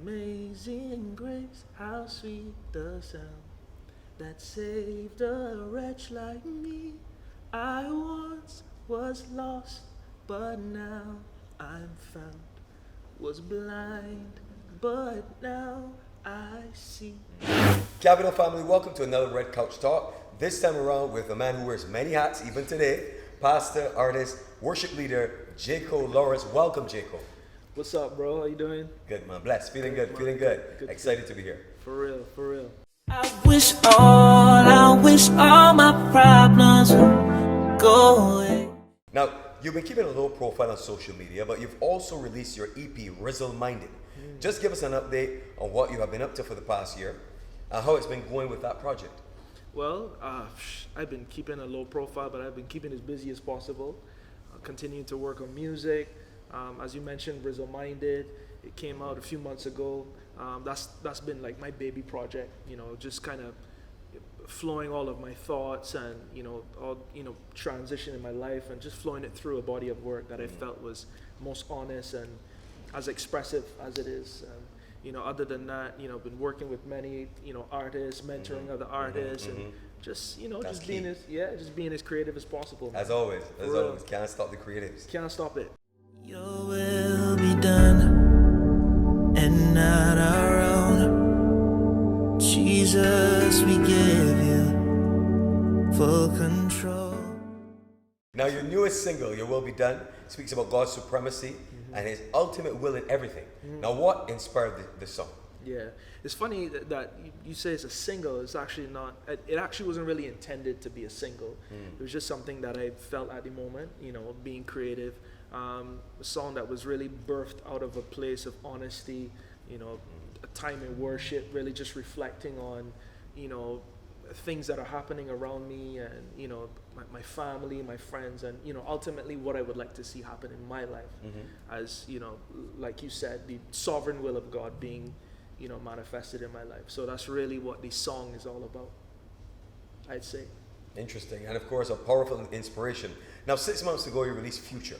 Amazing grace, how sweet the sound that saved a wretch like me. I once was lost, but now I'm found. Was blind, but now I see. Capital family, welcome to another Red Couch Talk. This time around with a man who wears many hats, even today, pastor, artist, worship leader, Jaicko Lawrence. Welcome, Jaicko. What's up, bro? How you doing? Good, man. Blessed. Feeling good. Excited to be here. For real. I wish all my problems would go away. Now, you've been keeping a low profile on social media, but you've also released your EP, Rizzle Minded. Just give us an update on what you have been up to for the past year and how it's been going with that project. Well, I've been keeping a low profile, but I've been keeping as busy as possible. Continuing to work on music. As you mentioned, Rizzle Minded. It came out a few months ago. That's been like my baby project. You know, just kind of flowing all of my thoughts and transition in my life and just flowing it through a body of work that I felt was most honest and as expressive as it is. Other than that, been working with many, artists, mentoring other artists, and just being as creative as possible. As always, can't stop the creatives. Can't stop it. Your will be done and not our own. Jesus, we give you full control. Now, your newest single, Your Will Be Done, speaks about God's supremacy and His ultimate will in everything. Now, what inspired the song? Yeah, it's funny that you say it's a single. It's actually not. It actually wasn't really intended to be a single. It was just something that I felt at the moment. Being creative. A song that was really birthed out of a place of honesty. A time in worship, really just reflecting on, things that are happening around me and my family, my friends, and ultimately what I would like to see happen in my life, as like you said, the sovereign will of God being manifested in my life. So that's really what the song is all about, I'd say. Interesting, and of course a powerful inspiration. Now, 6 months ago you released Future.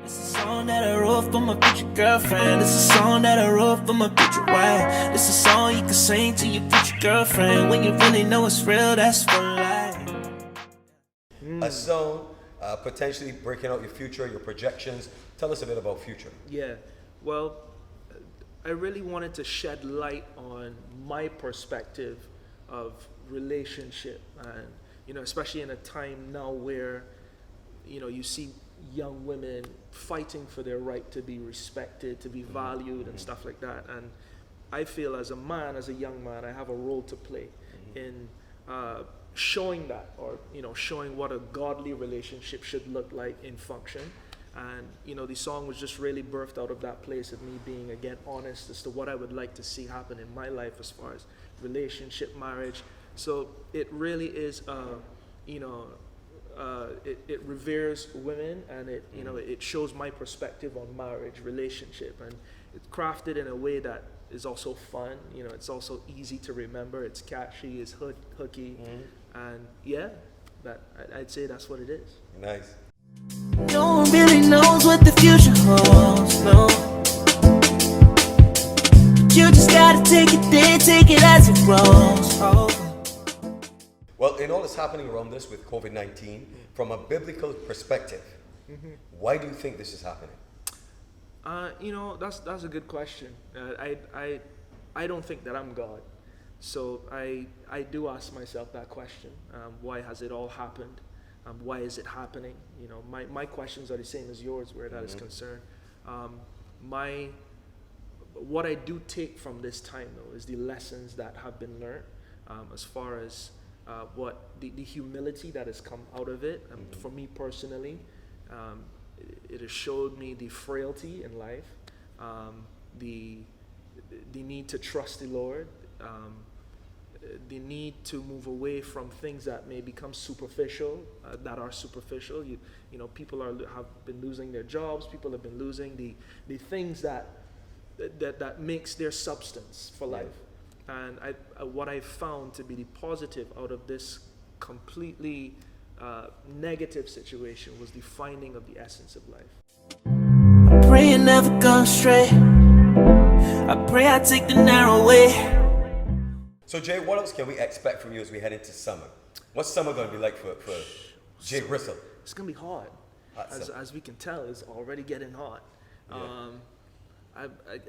This is a song that I wrote for my future girlfriend. This is a song that I wrote for my future wife. This is a song you can sing to your future girlfriend. When you really know it's real, that's for life. A song potentially breaking out your future, your projections. Tell us a bit about Future. Yeah, well, I really wanted to shed light on my perspective of relationship, and especially in a time now where you see young women fighting for their right to be respected, to be valued, and stuff like that. And I feel as a young man, I have a role to play in showing that, or showing what a godly relationship should look like in function. And the song was just really birthed out of that place of me being, again, honest as to what I would like to see happen in my life as far as relationship, marriage. So it really is it reveres women, and it shows my perspective on marriage, relationship, and it's crafted in a way that is also fun. It's also easy to remember. It's catchy, it's hooky, and I'd say that's what it is. Nice. No one really knows what the future holds, no. You just gotta take it there, take it as it rolls. Well, in all that's happening around this with COVID-19, from a biblical perspective, why do you think this is happening? That's a good question. I don't think that I'm God, so I do ask myself that question. Why has it all happened? Why is it happening? My questions are the same as yours where that is concerned. What I do take from this time, though, is the lessons that have been learned, as far as what the humility that has come out of it. For me personally, it has showed me the frailty in life, the need to trust the Lord, the need to move away from things that may become superficial, that are superficial. People have been losing their jobs. People have been losing the things that makes their substance for life. And what I found to be the positive out of this completely negative situation was the finding of the essence of life. Praying never go astray. I pray I take the narrow way. So Jay, what else can we expect from you as we head into summer? What's summer going to be like for Jay Gristle? It's gonna be hot. As we can tell, it's already getting hot. Yeah.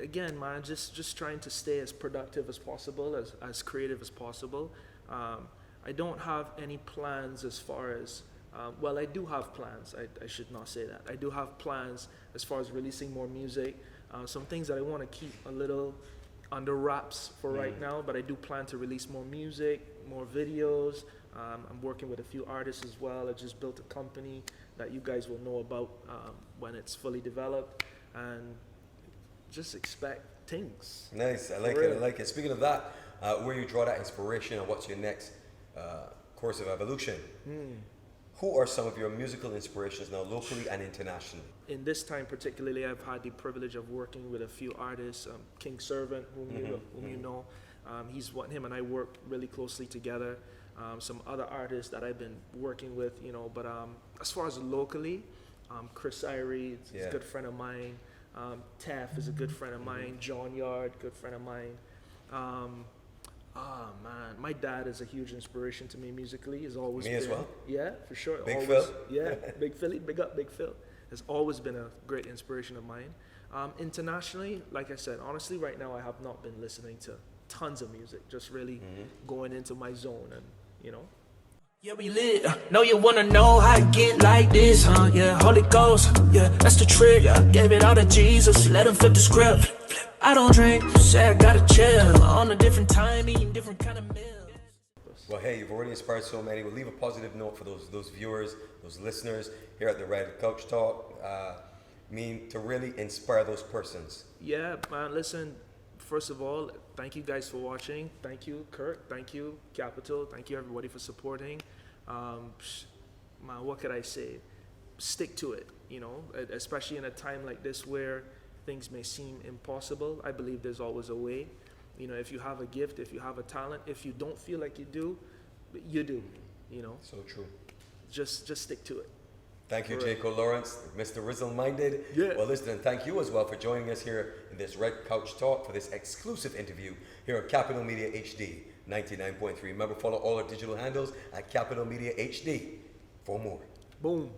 Again, man, just trying to stay as productive as possible, as creative as possible. I don't have any plans as far as, well, I do have plans. I should not say that. I do have plans as far as releasing more music. Some things that I want to keep a little under wraps for right now, but I do plan to release more music, more videos. I'm working with a few artists as well. I just built a company that you guys will know about when it's fully developed, and just expect things. Nice, I like it, I like it. Speaking of that, where you draw that inspiration and what's your next course of evolution? Who are some of your musical inspirations now, locally and internationally? In this time particularly, I've had the privilege of working with a few artists. King Servant, whom you know, him and I work really closely together. Some other artists that I've been working with, you know, but as far as locally, Chris Irie is a good friend of mine. Taff is a good friend of mine. John Yard, good friend of mine. Man, my dad is a huge inspiration to me musically. He's always me been, as well. Yeah, for sure. Big always, Phil. Yeah, Big Philly, big up, Big Phil. Has always been a great inspiration of mine. Internationally, like I said, honestly, right now I have not been listening to tons of music. Just really going into my zone, and you know. Yeah, we lit. Know you wanna know how I get like this, huh? Yeah, Holy Ghost, yeah, that's the trick. Gave it all to Jesus, let him flip the script. I don't drink, say I gotta chill. On a different time, eating different kind of meals. Well, hey, you've already inspired so many. We'll leave a positive note for those viewers, those listeners here at the Red Couch Talk. To really inspire those persons. Yeah, man, listen, first of all, thank you guys for watching. Thank you, Kurt. Thank you, Capital. Thank you, everybody, for supporting. Man, what could I say? Stick to it, you know, especially in a time like this where things may seem impossible. I believe there's always a way. You know, if you have a gift, if you have a talent, if you don't feel like you do, you do, you know. So true. Just stick to it. Thank you, Jaicko Lawrence, Mr. Rizzle Minded. Yeah. Well, listen, and thank you as well for joining us here in this Red Couch Talk for this exclusive interview here on Capital Media HD 99.3. Remember, follow all our digital handles at Capital Media HD for more. Boom.